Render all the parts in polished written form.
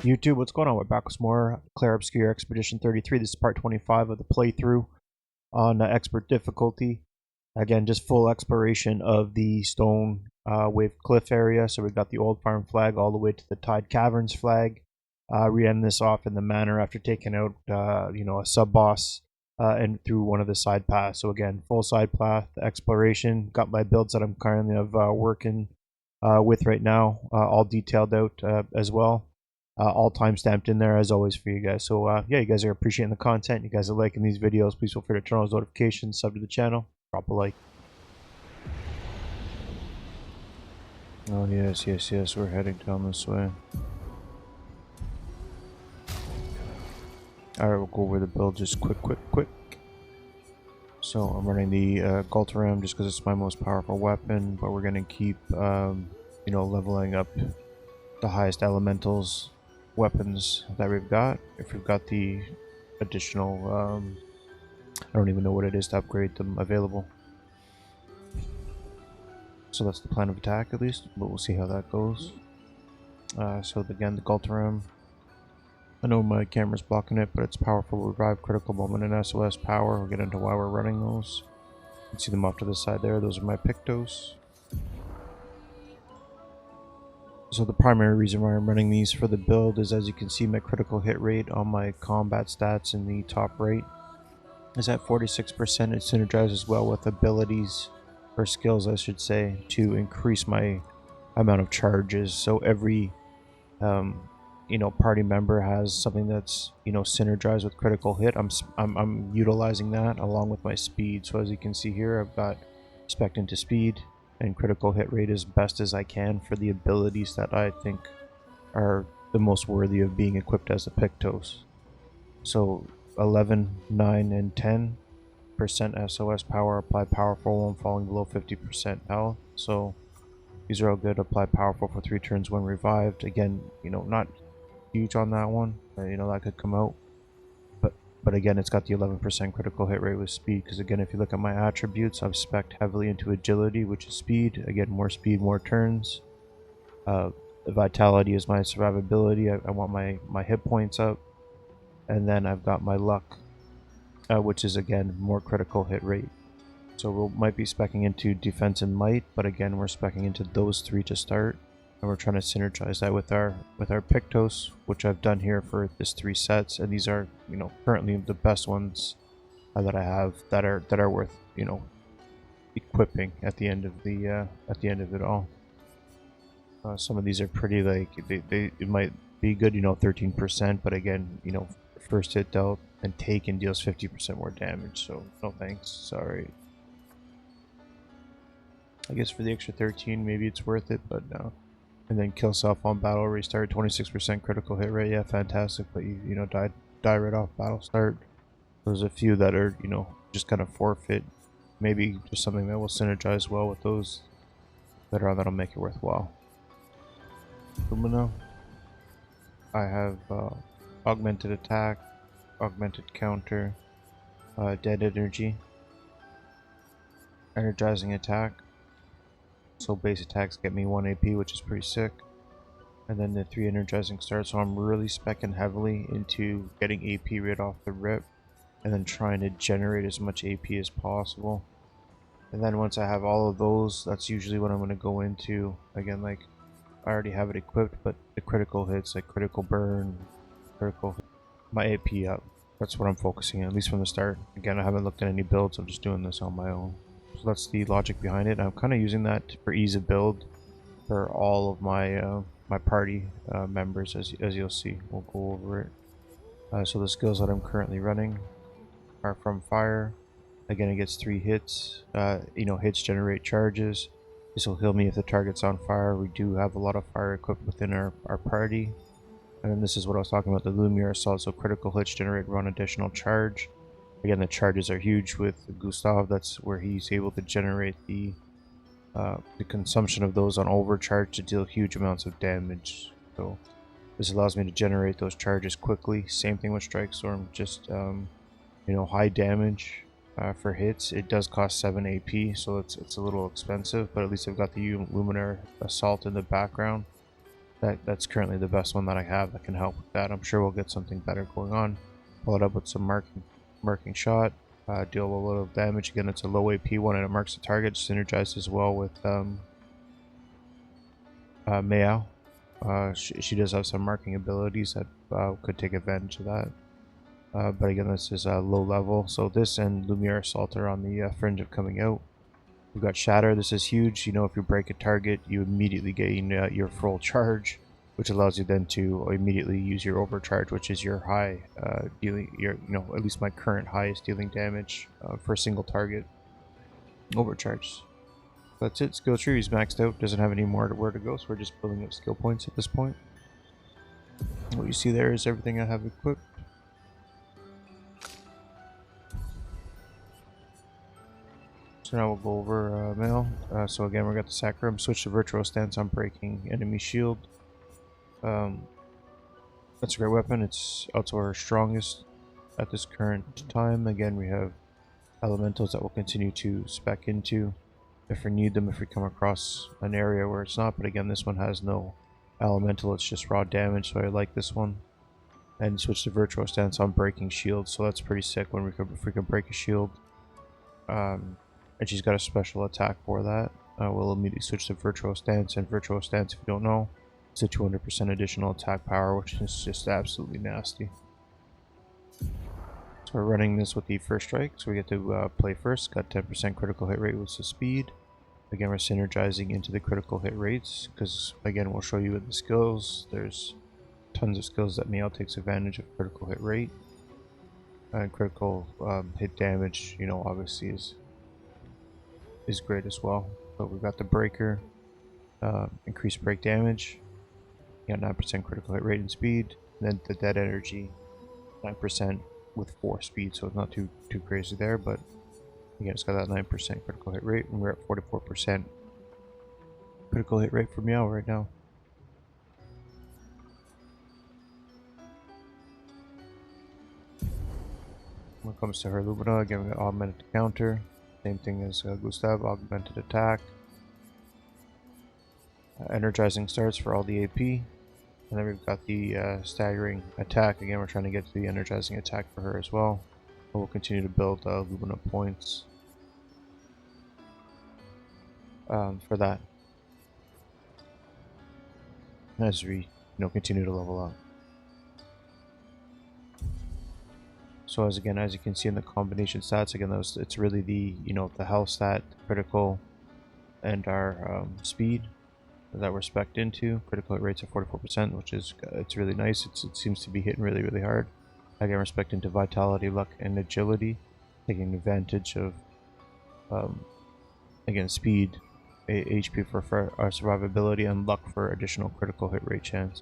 YouTube, what's going on? We're back with more Clair Obscur Expedition 33. This is part 25 of the playthrough on expert difficulty. Again, just full exploration of the stone wave cliff area. So we've got the old farm flag all the way to the Tide Caverns flag. We end this off in the Manor after taking out, a sub-boss and through one of the side paths. So again, full side path exploration. Got my builds that I'm currently working with right now, all detailed out as well. All time stamped in there as always for you guys. So yeah, you guys are appreciating the content, you guys are liking these videos, please feel free to turn on those notifications, sub to the channel, drop a like. Oh yes, we're heading down this way. Alright, we'll go over the build just quick. So I'm running the Galtaram just because it's my most powerful weapon, but we're gonna keep leveling up the highest elementals weapons that we've got. If we've got the additional I don't even know what it is to upgrade them available. So that's the plan of attack at least, but we'll see how that goes. So again, the Galtaram, I know my camera's blocking it, but it's powerful revive, critical moment, and SOS power. We'll get into why we're running those. You can see them off to the side there. Those are my Pictos. So the primary reason why I'm running these for the build is, as you can see, my critical hit rate on my combat stats in the top right is at 46%. It synergizes well with abilities, or skills I should say, to increase my amount of charges. So every party member has something that's synergized with critical hit. I'm utilizing that along with my speed. So as you can see here, I've got spec into speed and critical hit rate as best as I can for the abilities that I think are the most worthy of being equipped as a Pictos. So 11, 9, and 10% SOS power, apply powerful when falling below 50% health. So these are all good. Apply powerful for 3 turns when revived. Again, not huge on that one. That could come out. But again, it's got the 11% critical hit rate with speed, because again, if you look at my attributes, I've spec'd heavily into agility, which is speed. Again, more speed, more turns. Vitality is my survivability. I want my hit points up. And then I've got my luck, which is again more critical hit rate. So we might be specking into defense and might, but again, we're specking into those 3 to start. And we're trying to synergize that with our Pictos, which I've done here for this 3 sets, and these are currently the best ones that I have that are worth equipping at the end of it all. Some of these are pretty, like it might be good 13%, but again first hit dealt and taken deals 50% more damage, so no thanks, sorry. I guess for the extra 13 maybe it's worth it, but no. And then kill self on battle restart, 26% critical hit rate. Yeah, fantastic, but you die right off battle start. There's a few that are just kind of forfeit. Maybe just something that will synergize well with those that'll make it worthwhile. Lumina. I have augmented attack, augmented counter, dead energy, energizing attack. So base attacks get me 1 AP, which is pretty sick. And then the 3 energizing starts, so I'm really specking heavily into getting AP right off the rip, and then trying to generate as much AP as possible. And then once I have all of those, that's usually what I'm going to go into. Again, like, I already have it equipped, but the critical hits, like critical burn, my AP up. That's what I'm focusing on, at least from the start. Again, I haven't looked at any builds, I'm just doing this on my own. So that's the logic behind it. I'm kind of using that for ease of build for all of my my party members, as you'll see. We'll go over it. So the skills that I'm currently running are from fire. Again, it gets 3 hits. Hits generate charges. This will heal me if the target's on fire. We do have a lot of fire equipped within our party. And then this is what I was talking about, the Lumiere Assault. So critical hits generate 1 additional charge. Again, the charges are huge with Gustav. That's where he's able to generate the consumption of those on overcharge to deal huge amounts of damage. So this allows me to generate those charges quickly. Same thing with Strike Storm, just high damage for hits. It does cost 7 AP, so it's a little expensive, but at least I've got the Luminar Assault in the background. That's currently the best one that I have that can help with that. I'm sure we'll get something better going on. Pull it up with some marking shot. Deal a little damage. Again, it's a low AP one and it marks the target. Synergized as well with Meow. She does have some marking abilities that could take advantage of that. But again, this is low level. So this and Lumiere Assault are on the fringe of coming out. We've got Shatter. This is huge. You know, if you break a target, you immediately gain your full charge, which allows you then to immediately use your overcharge, which is your high dealing, at least my current highest dealing damage for a single target. Overcharge. That's it. Skill tree is maxed out. Doesn't have any more where to go, so we're just building up skill points at this point. What you see there is everything I have equipped. So now we'll go over mail. So again, we got the Sacrum. Switch to Virtual Stance on breaking enemy shield. That's a great weapon. It's also our strongest at this current time. Again, we have elementals that we'll continue to spec into if we need them, if we come across an area where it's not. But again, this one has no elemental. It's just raw damage, so I like this one. And switch to Virtual Stance on breaking shields. So that's pretty sick when if we can break a shield. And she's got a special attack for that. We'll immediately switch to Virtual Stance, and Virtual Stance, if you don't know, it's a 200% additional attack power, which is just absolutely nasty. So we're running this with the first strike, so we get to play first. Got 10% critical hit rate with the speed. Again, we're synergizing into the critical hit rates, because again, we'll show you in the skills. There's tons of skills that Meow takes advantage of critical hit rate. And critical hit damage, you know, obviously is great as well. So we've got the breaker, increased break damage, you got 9% critical hit rate and speed, and then the dead energy, 9% with 4 speed, so it's not too crazy there, but again, it's got that 9% critical hit rate, and we're at 44% critical hit rate for Meow right now. When it comes to her Lumina, again, we got augmented counter. Same thing as Gustav, augmented attack. Energizing starts for all the AP. And then we've got the staggering attack. Again, we're trying to get to the energizing attack for her as well. And we'll continue to build Lumina points for that. As we continue to level up. So as you can see in the combination stats, again, it's really the the health stat, critical, and our speed that we're spec'd into. Critical hit rates of 44%, which is it's really nice. It seems to be hitting really hard. Again, we're spec'd into vitality, luck, and agility, taking advantage of again speed, HP for our survivability, and luck for additional critical hit rate chance.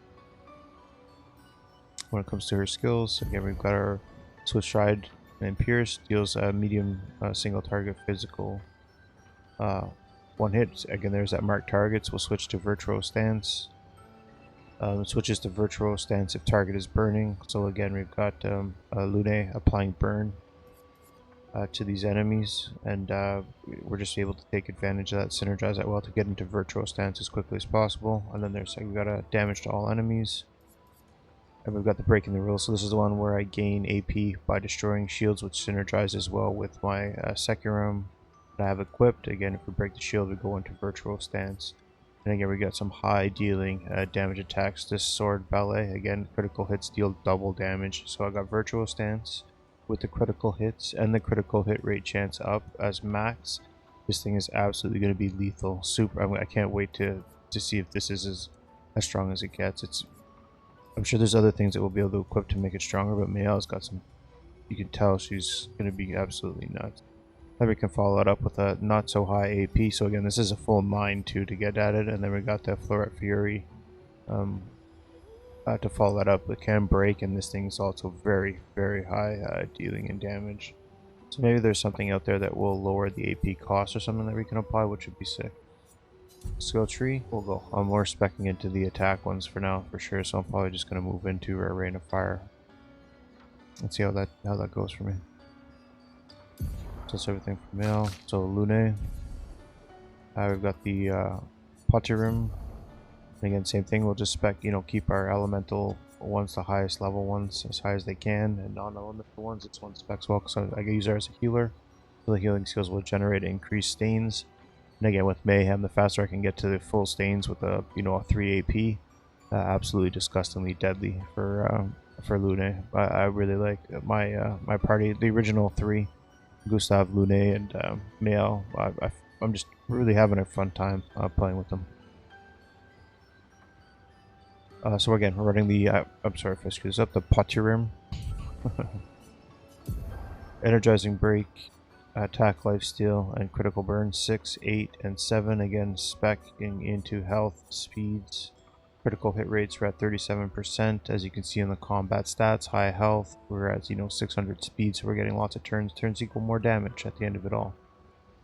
When it comes to her skills, again, we've got our Swift Stride and Pierce, deals a medium single target physical one hit. Again, there's that marked targets. We'll switch to Virtual Stance. It switches to Virtual Stance if target is burning. So again, we've got Lune applying burn to these enemies, and we're just able to take advantage of that, synergize that well to get into Virtual Stance as quickly as possible. And then we've got a damage to all enemies. And we've got the breaking the rules. So this is the one where I gain AP by destroying shields, which synergizes well with my Securum that I have equipped. Again, if we break the shield, we go into Virtual Stance. And again, we got some high dealing damage attacks. This sword ballet, again, critical hits deal double damage. So I got Virtual Stance with the critical hits and the critical hit rate chance up as max. This thing is absolutely going to be lethal. I can't wait to see if this is as strong as it gets. I'm sure there's other things that we'll be able to equip to make it stronger, but Meow's got some, you can tell she's going to be absolutely nuts. Then we can follow it up with a not so high AP, so again, this is a full 9 too to get at it, and then we got the Floret Fury to follow that up. It can break, and this thing is also very high dealing and damage. So maybe there's something out there that will lower the AP cost or something that we can apply, which would be sick. Skill tree, we'll go. We're speccing into the attack ones for now, for sure. So I'm probably just gonna move into a Rain of Fire. Let's see how that goes for me. So that's everything for Male. So Lune, we've got the Potterum, And again, same thing, we'll just spec, you know, keep our elemental ones, the highest level ones, as high as they can, and non-elemental ones, it's one spec well, so I can use her as a healer. So the healing skills will generate increased stains. And again, with Mayhem, the faster I can get to the full stains with a, you know, a 3 AP, absolutely disgustingly deadly for Lune. I really like my party, the original 3, Gustav, Lune, and Mael. I'm just really having a fun time playing with them. So again, we're running the, I'm sorry if I screw this up, the Potyrim. Energizing Break, Attack, Lifesteal, and Critical Burn, 6, 8, and 7. Again, speccing into health, speeds. Critical hit rates are at 37%, as you can see in the combat stats. High health, we're at, you know, 600 speed, so we're getting lots of turns. Turns equal more damage at the end of it all.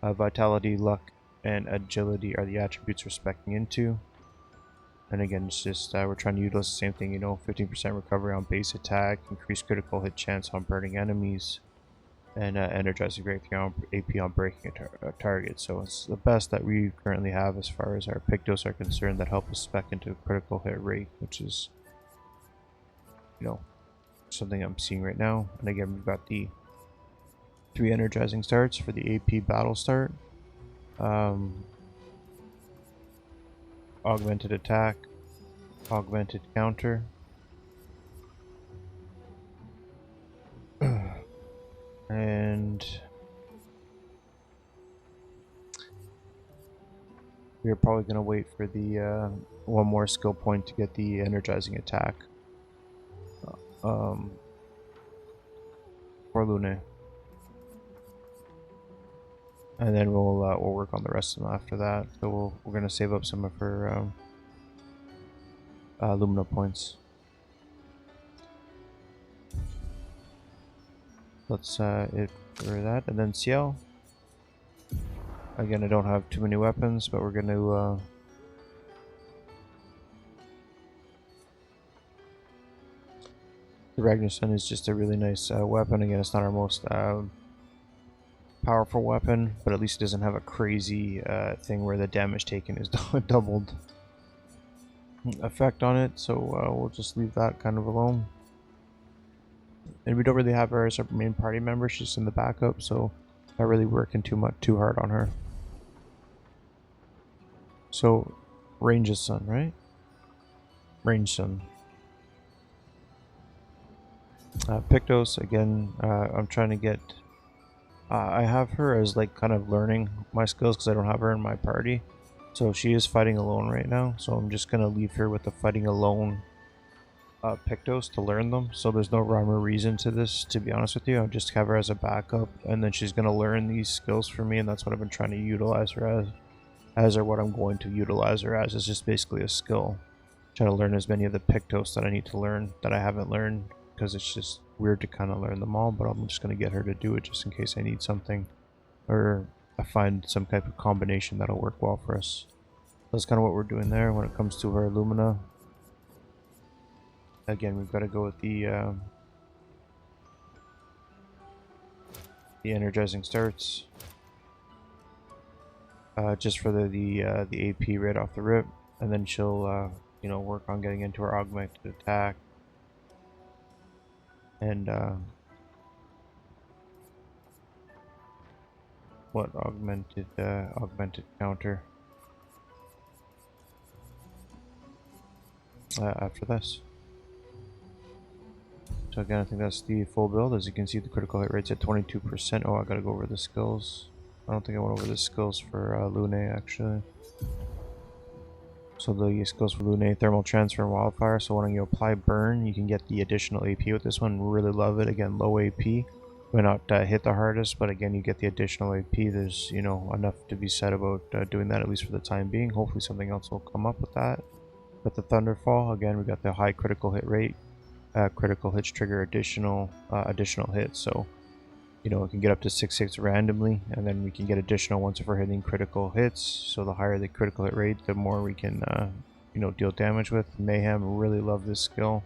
Vitality, Luck, and Agility are the attributes we're speccing into. And again, it's just, we're trying to utilize the same thing, you know, 15% recovery on base attack, increased critical hit chance on burning enemies, and energizing great AP on breaking a target. So it's the best that we currently have as far as our Pictos are concerned that help us spec into critical hit rate, which is, you know, something I'm seeing right now. And again, we've got the 3 energizing starts for the AP battle start. Augmented attack, augmented counter, and we're probably going to wait for the one more skill point to get the energizing attack for Lune, and then we'll work on the rest of them after that. So we're going to save up some of her Lumina points. Let's it for that, and then CL. Again, I don't have too many weapons, but we're going to the Ragnarsson is just a really nice weapon. Again, it's not our most powerful weapon, but at least it doesn't have a crazy thing where the damage taken is doubled effect on it, so we'll just leave that kind of alone. And we don't really have her as our main party member, she's in the backup, so not really working too hard on her. So Range's son, right? Range son. Pictos, again, I'm trying to get I have her as like kind of learning my skills because I don't have her in my party. So she is fighting alone right now, so I'm just going to leave her with the fighting alone Pictos to learn them. So there's no rhyme or reason to this, to be honest with you. I'll just have her as a backup, and then she's going to learn these skills for me, and that's what I've been trying to utilize her as or what I'm going to utilize her as. It's just basically a skill. Try to learn as many of the Pictos that I need to learn that I haven't learned, because it's just weird to kind of learn them all, but I'm just going to get her to do it just in case I need something, or I find some type of combination that'll work well for us. That's kind of what we're doing there when it comes to her Lumina. Again, we've got to go with the energizing starts, just for the AP right off the rip, and then she'll you know, work on getting into her augmented attack and what augmented counter after this. So again, I think that's the full build. As you can see, the critical hit rate's at 22%. Oh, I gotta go over the skills. I don't think I went over the skills for Lune, actually. So the skills for Lune: Thermal Transfer and Wildfire. So when you apply Burn, you can get the additional AP with this one. Really love it. Again, low AP. May not hit the hardest, but again, you get the additional AP. There's, you know, enough to be said about doing that, at least for the time being. Hopefully something else will come up with that. But the Thunderfall, again, we got the high critical hit rate. Critical hits trigger additional hits, so you know, it can get up to 6 hits randomly, and then we can get additional ones if we're hitting critical hits. So the higher the critical hit rate, the more we can you know, deal damage with. Mayhem, really love this skill.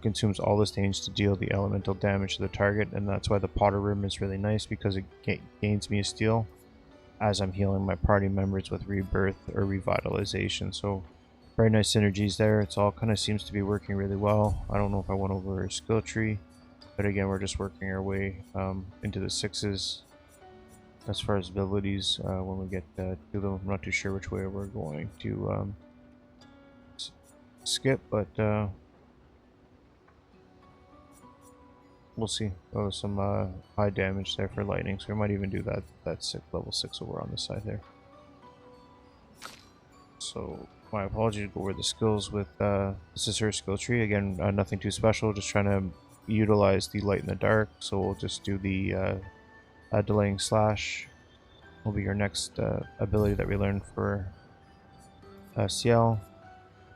Consumes all the stains to deal the elemental damage to the target, and that's why the Potyrim is really nice, because it gains me a steal as I'm healing my party members with rebirth or revitalization. So Very nice synergies there. It's all kind of seems to be working really well. I don't know if I went over a skill tree, but again, we're just working our way into the 6s as far as abilities when we get to them. I'm not too sure which way we're going to skip, but we'll see. Oh, some high damage there for lightning, so we might even do that level 6 over on the side there. So my apologies, go over the skills with this is her skill tree. Again, nothing too special, just trying to utilize the light in the dark. So we'll just do the delaying slash will be your next ability that we learn for CL.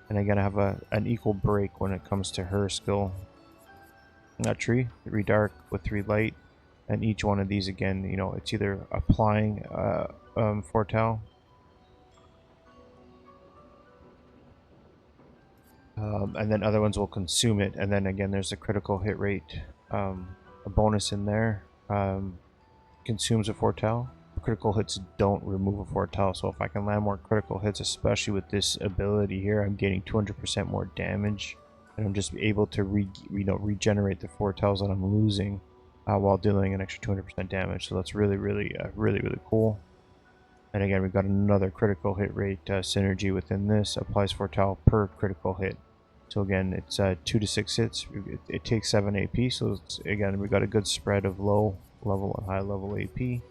And again, I have an equal break when it comes to her skill tree. 3 dark with 3 light, and each one of these, again, you know, it's either applying foretell, and then other ones will consume it, and then again there's a critical hit rate, a bonus in there. Consumes a foretell. Critical hits don't remove a foretell, so if I can land more critical hits, especially with this ability here, I'm getting 200% more damage, and I'm just able to regenerate the foretells that I'm losing while dealing an extra 200% damage. So that's really cool. And again, we've got another critical hit rate synergy within this. Applies foretell per critical hit. So again, it's 2 to 6 hits. It takes 7 AP. So again, we've got a good spread of low level and high level AP.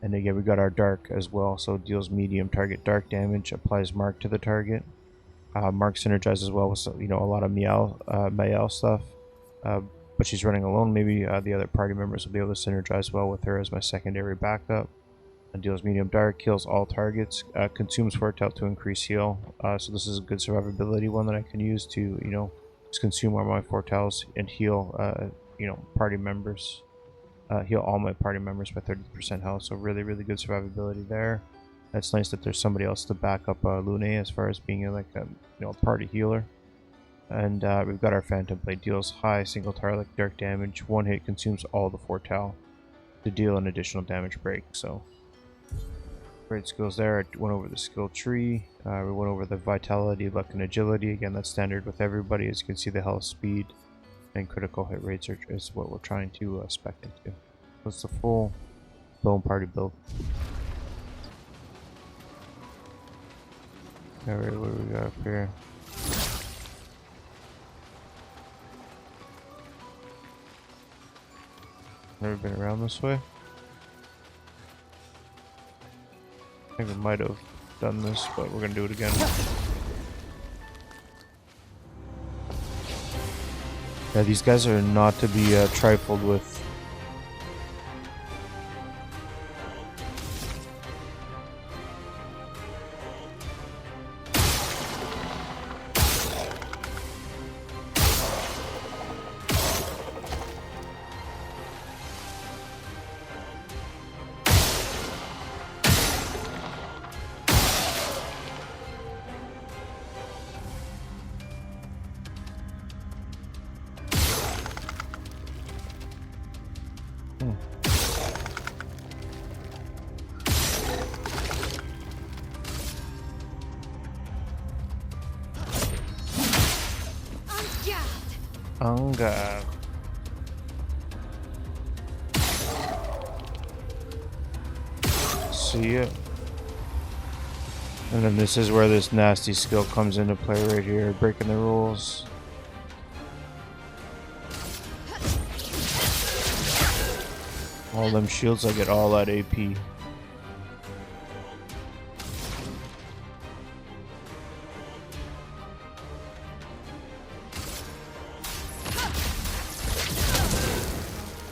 And again, we got our dark as well, so it deals medium target dark damage, applies mark to the target. Mark synergizes well with, you know, a lot of Mayel stuff, but she's running alone. Maybe the other party members will be able to synergize well with her as my secondary backup. And deals medium dark, kills all targets, consumes foretell to increase heal. So this is a good survivability one that I can use to, you know, just consume all my foretells and heal, you know, party members. Heal all my party members by 30% health, so really good survivability there. It's nice that there's somebody else to back up Lune as far as being like a, you know, party healer. And we've got our Phantom Blade, deals high single target dark damage, 1 hit, consumes all the foretell to deal an additional damage break. So great skills there. I went over the skill tree. We went over the vitality, luck, and agility. Again, that's standard with everybody. As you can see, the health, speed, and critical hit rates is what we're trying to spec into. That's the full bone party build. Alright, what do we got up here? Never been around this way. I think we might have done this, but we're gonna do it again. Yeah, these guys are not to be trifled with. Anga. See ya. And then this is where this nasty skill comes into play right here, breaking the rules. All them shields, I get all that AP.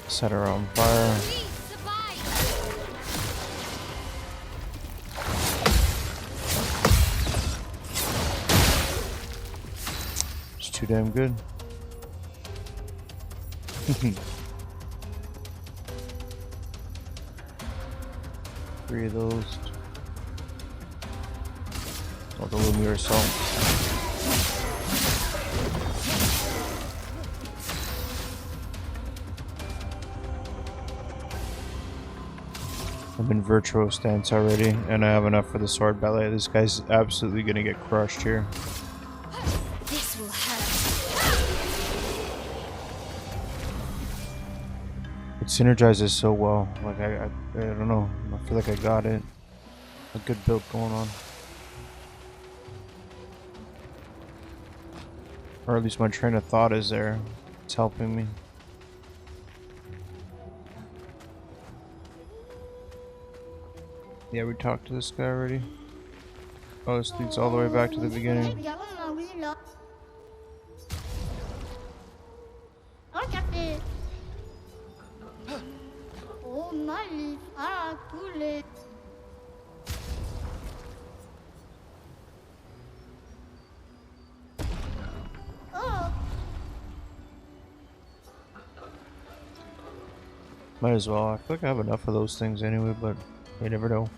Set her on fire. It's too damn good. 3 of those. Oh, the Lumiere Assault. I'm in virtual stance already, and I have enough for the sword ballet. This guy's absolutely gonna get crushed here. This will hurt. It synergizes so well. Like I don't know. I feel like I got it. A good build going on. Or at least my train of thought is there. It's helping me. Yeah, we talked to this guy already. Oh, this leads all the way back to the beginning. Might as well. I feel like I have enough of those things anyway, but you never know.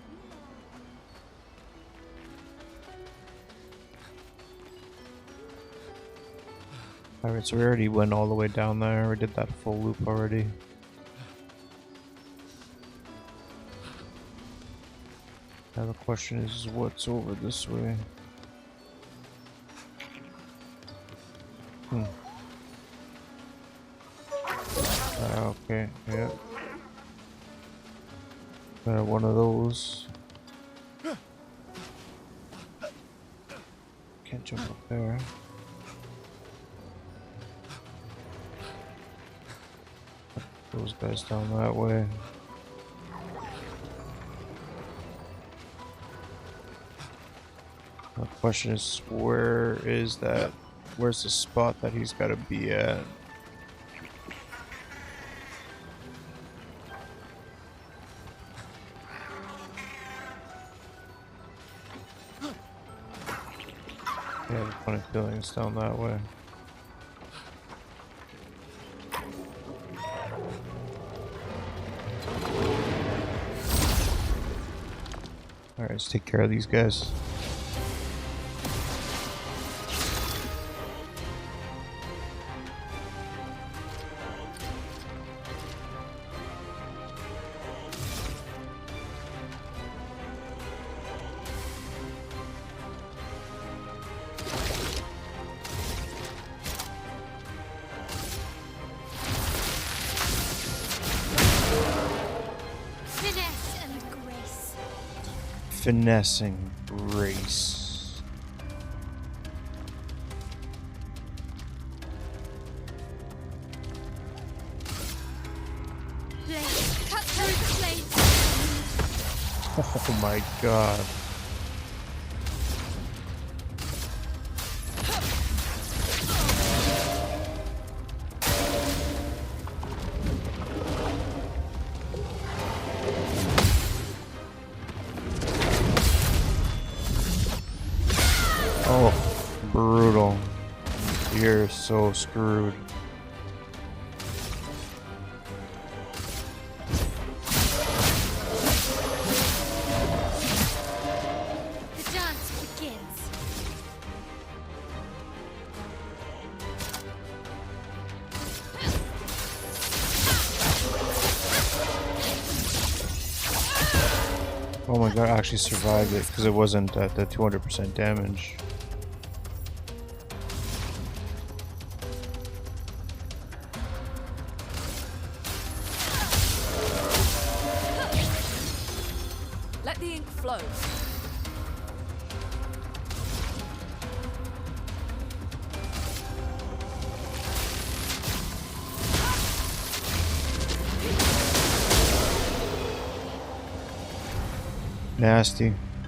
Alright, so we already went all the way down there. We did that full loop already. Now the question is, what's over this way? Okay, yeah. One of those. Can't jump up there. Those guys down that way. The question is, where is that? Where's the spot that he's got to be at? Yeah, I have a funny feeling it's down that way. Alright, let's take care of these guys. Finessing grace. Cut through the blade. Oh my god. Oh, brutal. You're so screwed. The dance begins. Oh my god, I actually survived it because it wasn't at the 200% damage. Let the ink flow.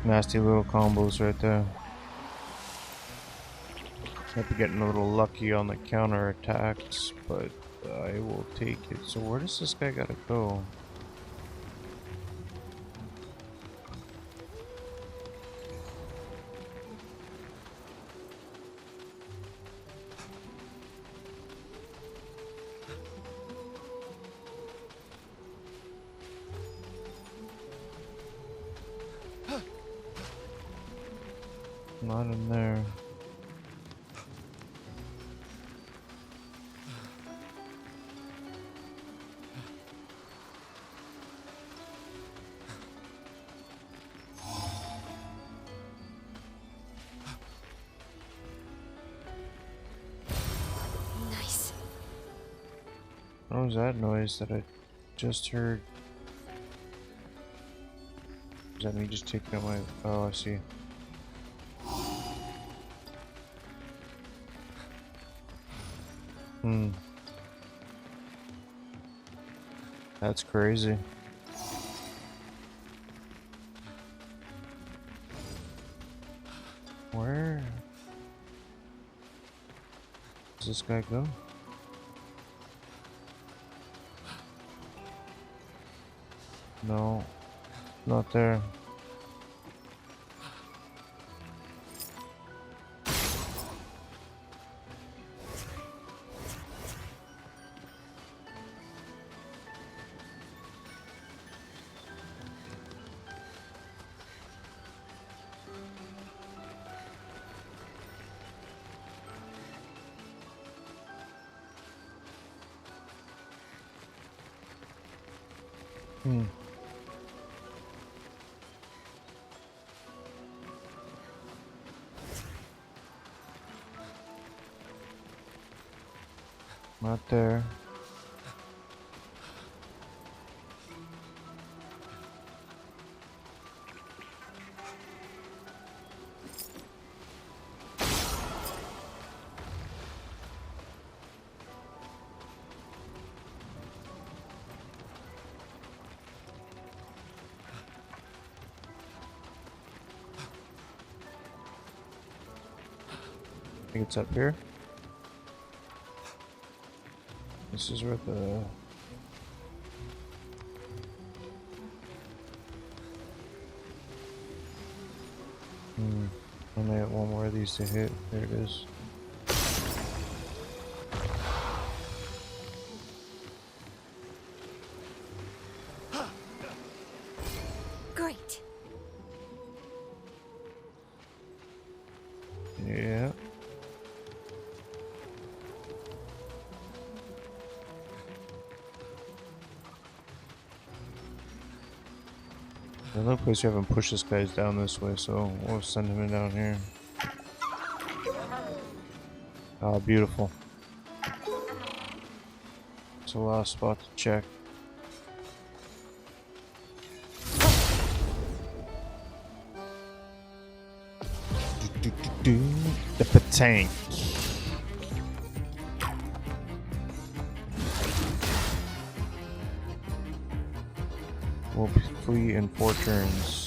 Nasty little combos right there. Might be getting a little lucky on the counter attacks, but I will take it. So where does this guy gotta go? Not in there. was that noise that I just heard? Is that me just taking out my... Oh, I see. That's crazy. Where does this guy go? No, not there. Not there. I think it's up here. This is where the... I may have one more of these to hit. There it is. Great. Yeah. Another place we haven't pushed this guy's down this way, so we'll send him in down here. Ah, beautiful. It's the last spot to check. The Petank. Will be free in 4 turns.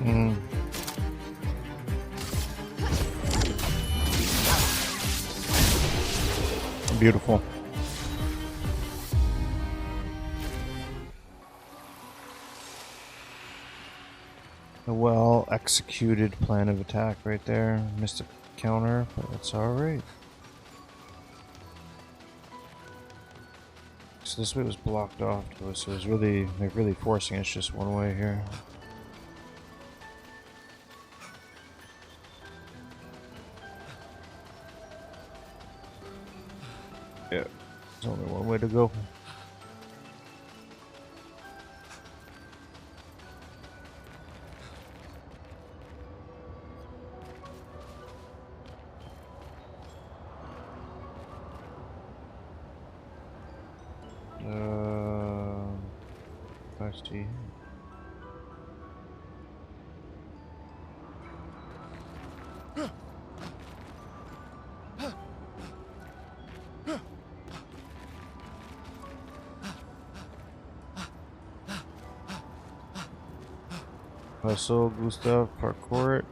Mm. Beautiful. A well executed plan of attack right there. Missed a counter, but that's alright. So this way was blocked off to us, so it was really, they're really forcing us just one way here. Yeah, there's only one way to go. I see. Hustle, Gustav, parkour it.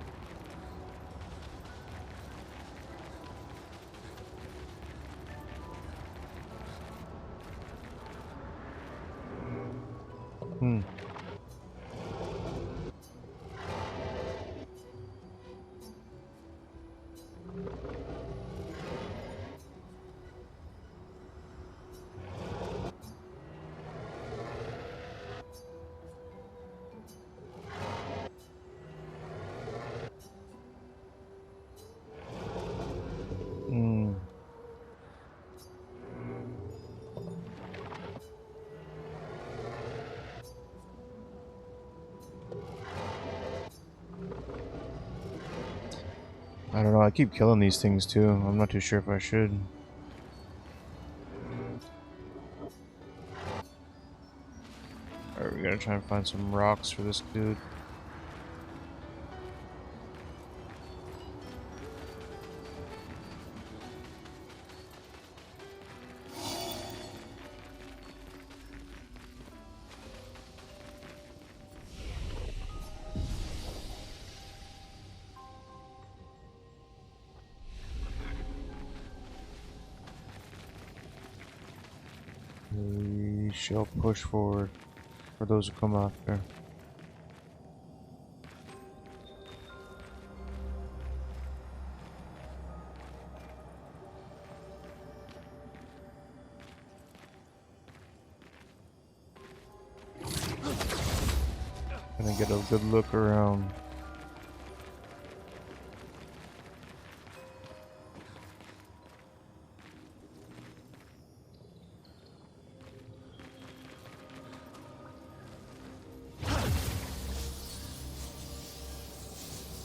I don't know, I keep killing these things too. I'm not too sure if I should. Alright, we gotta try and find some rocks for this dude. We shall push forward for those who come after. Gonna get a good look around.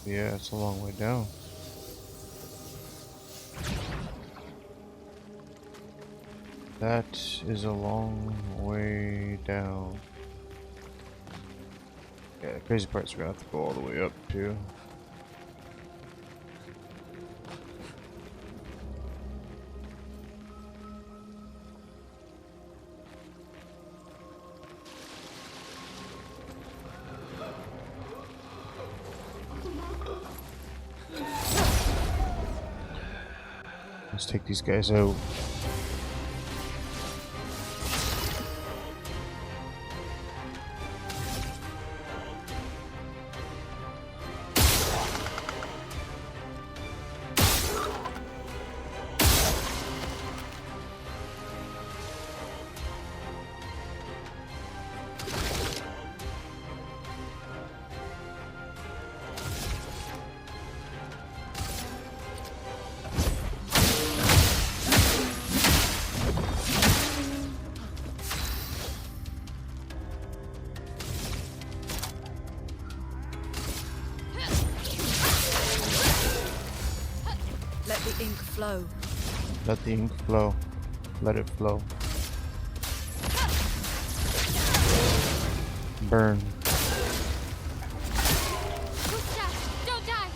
Yeah, it's a long way down. That is a long way down. Yeah, the crazy part's we're gonna have to go all the way up too. Let's take these guys out. Let the ink flow. Let the ink flow. Let it flow. Burn. Gustav, don't die.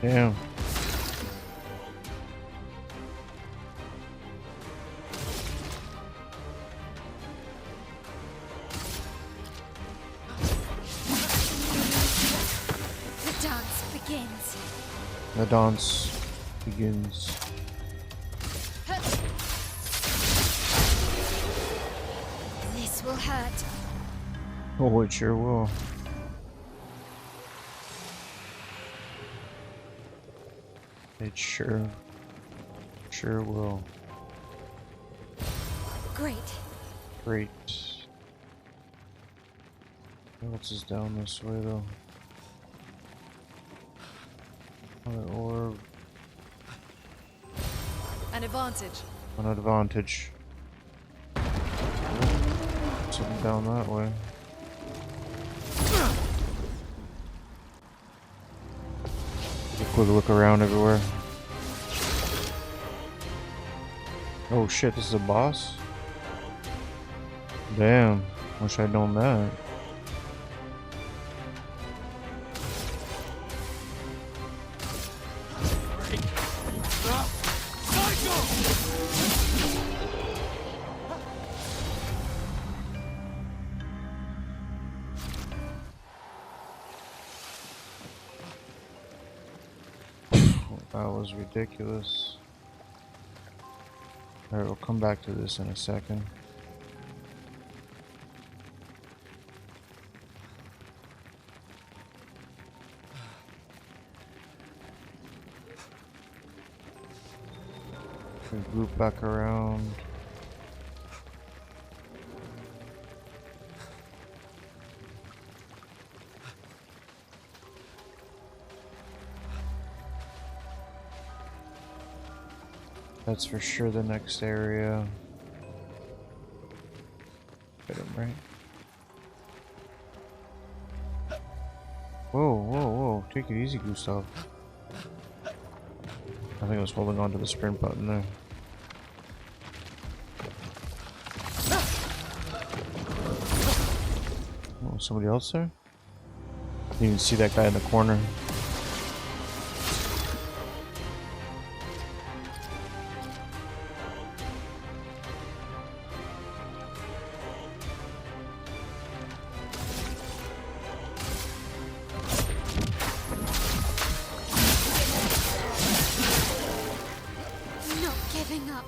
Damn. dance. The dance begins. This will hurt. Oh, it sure will. It sure will. Great. Great. What else is down this way though? Another orb. An advantage. An advantage. Something down that way. Take a quick look around everywhere. Oh shit, this is a boss? Damn, wish I'd known that. That was ridiculous. Alright, we'll come back to this in a second. We loop back around. That's for sure the next area. Get him right. Whoa, whoa, whoa. Take it easy, Gustav. I think I was holding on to the sprint button there. Oh, somebody else there? You can see that guy in the corner. Not giving up.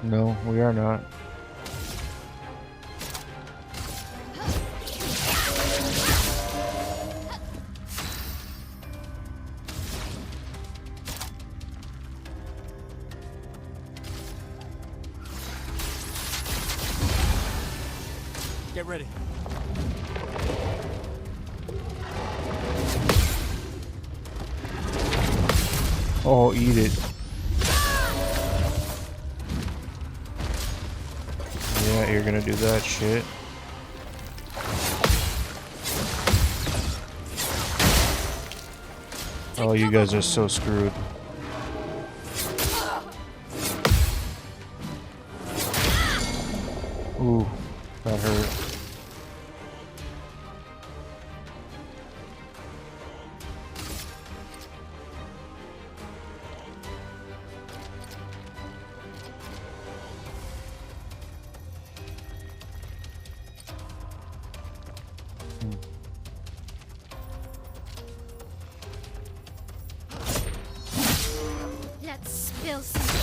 No, we are not. Get ready. Oh, eat it. Yeah, you're gonna do that shit. Oh, you guys are so screwed. Ooh, that hurt. Let's spill something.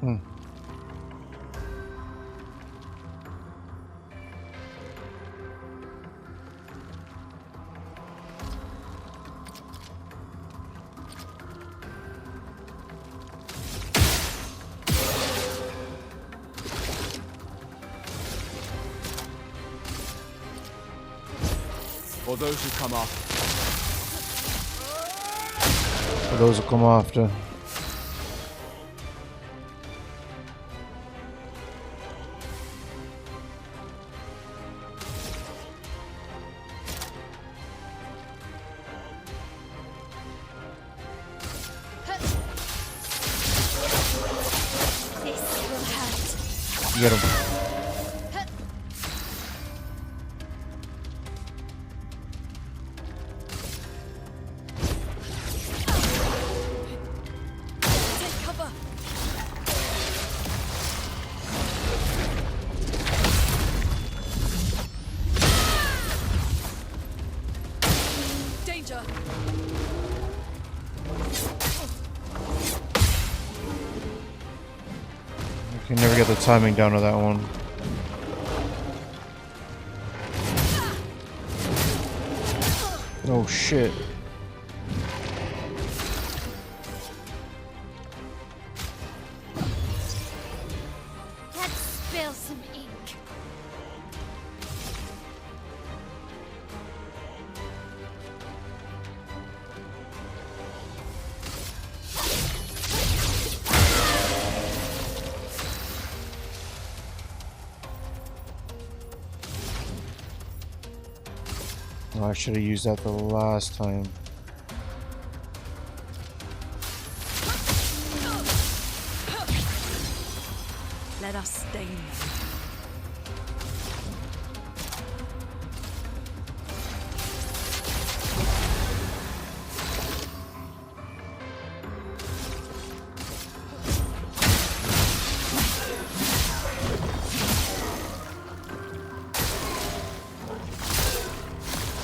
Hmm. Or those who come after. For those who come after. Get him. Take cover. Danger. I can never get the timing down to that one. Oh shit. Let's spill some ink. Oh, I should have used that the last time. Let us stain them.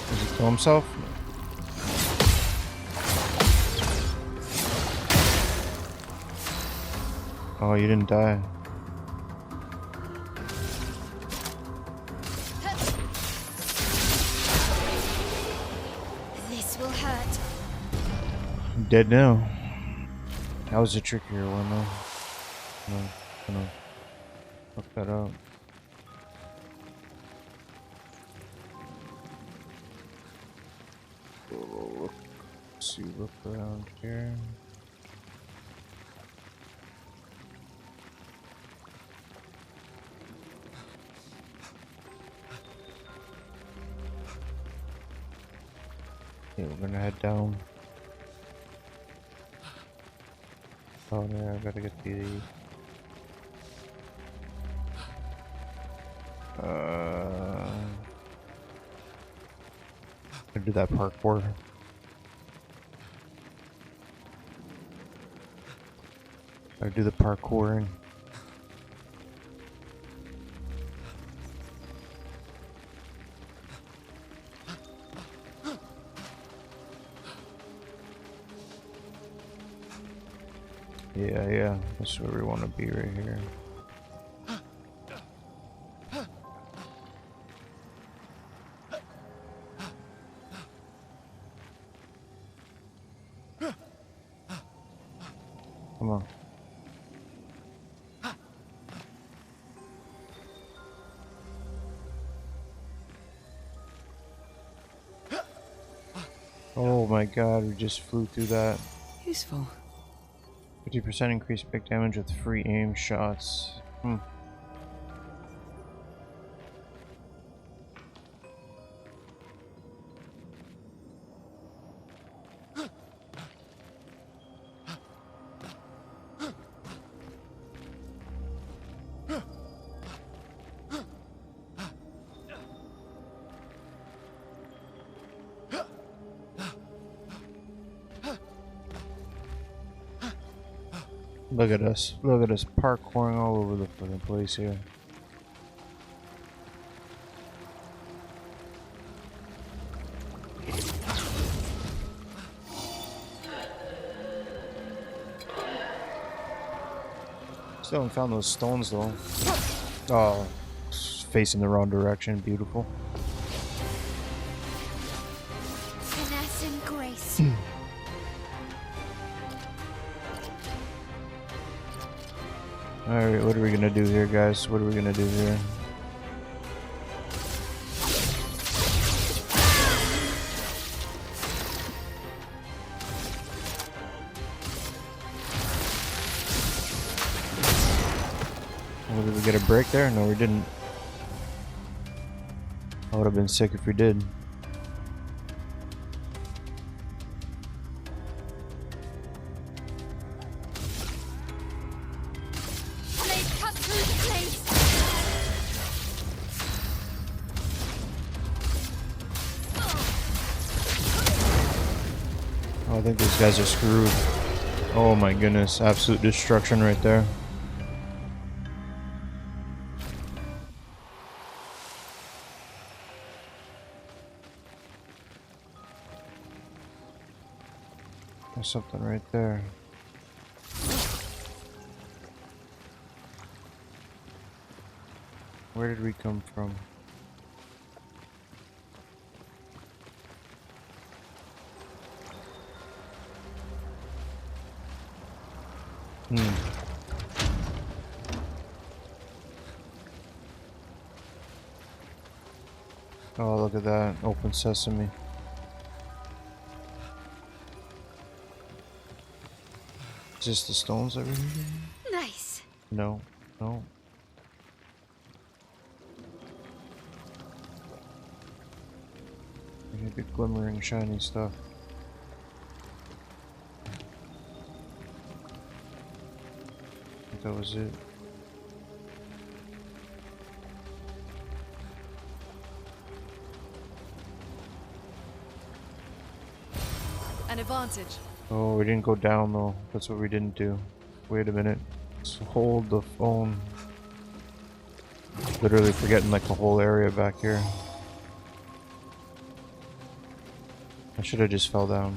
Does he kill himself? Oh, you didn't die. This will hurt. I'm dead now. That was a trickier one though. No, gonna fuck that up. Oh, let's see, look around here. Okay, we're gonna head down. Oh yeah, I gotta get the I do that parkour. I do the parkouring. Yeah, that's where we want to be right here. Come on. Oh my god, we just flew through that. Useful. 50% increased big damage with free aim shots. Look at us parkouring all over the fucking place here. Still haven't found those stones though. Oh, facing the wrong direction, beautiful. Finesse and grace. Alright, what are we gonna do here, guys? What are we gonna do here? Oh, did we get a break there? No, we didn't. I would have been sick if we did. Blade cut through the blades. I think these guys are screwed. Oh my goodness, absolute destruction right there. There's something right there. Where did we come from? Oh, look at that. Open sesame. Is this the stones that we're needing? Nice. No. No. We need the glimmering, shiny stuff. I think that was it. An advantage. Oh, we didn't go down though. That's what we didn't do. Wait a minute. Let's hold the phone. Literally forgetting like the whole area back here. I should have just fell down.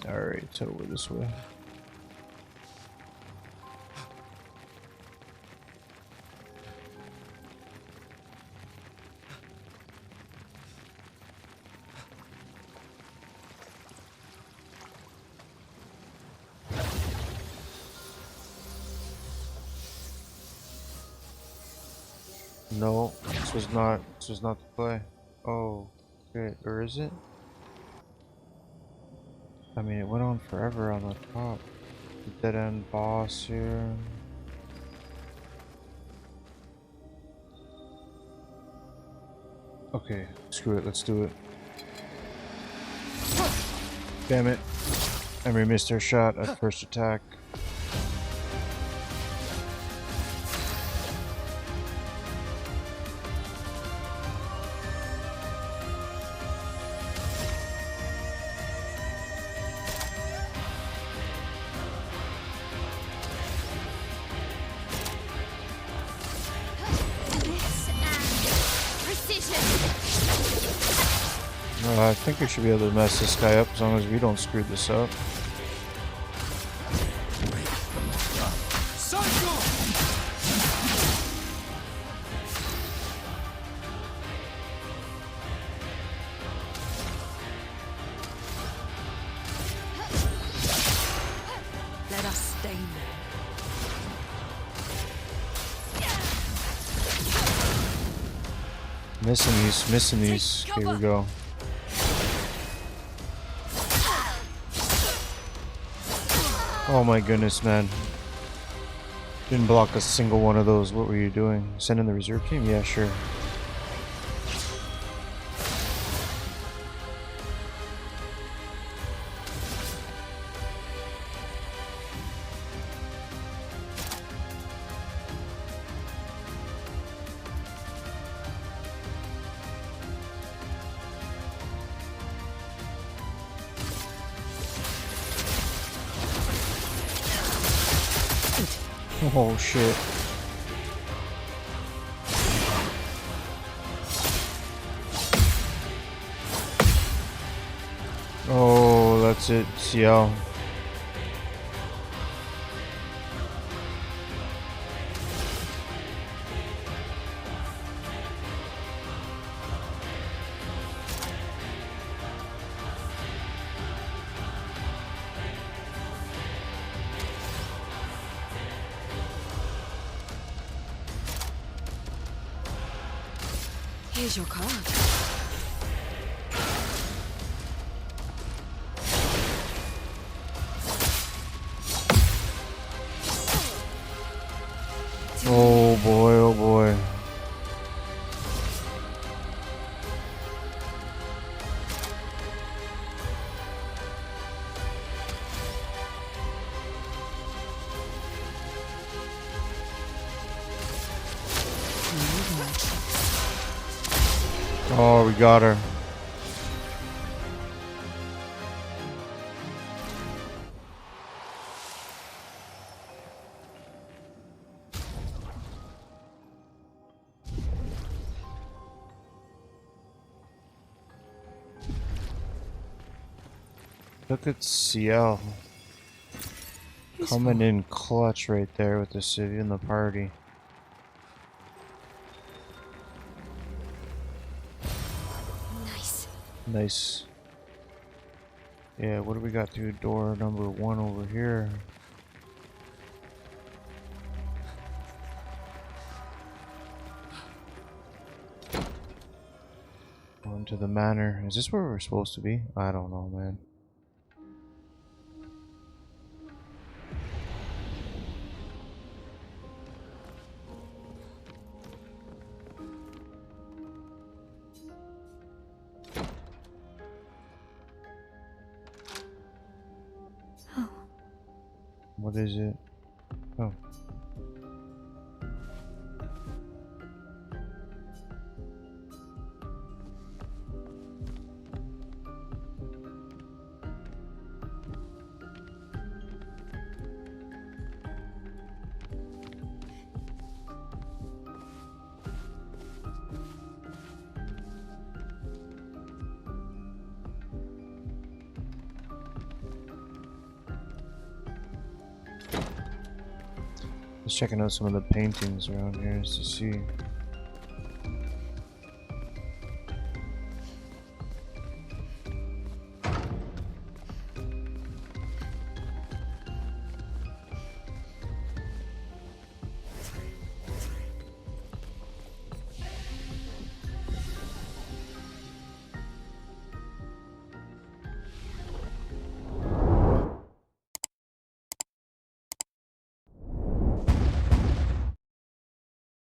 Alright, so we're this way. No, this was not the play. Oh, shit, or is it? I mean, it went on forever on the top. The dead end boss here. Okay, screw it, let's do it. Damn it. And we missed our shot at first attack. I think we should be able to mess this guy up as long as we don't screw this up. Let us stain them. Missing these. Here we go. Oh my goodness, man. Didn't block a single one of those. What were you doing? Send in the reserve team? Yeah, sure. Oh shit. Oh, that's it. CL. Here's your card. Oh boy, oh boy. Oh, we got her. Look at CL coming in clutch right there with the city and the party. Nice. Nice. Yeah, what do we got through door number 1 over here? Going to the manor. Is this where we're supposed to be? I don't know, man. Oh. What is it? Oh. Just checking out some of the paintings around here just to see.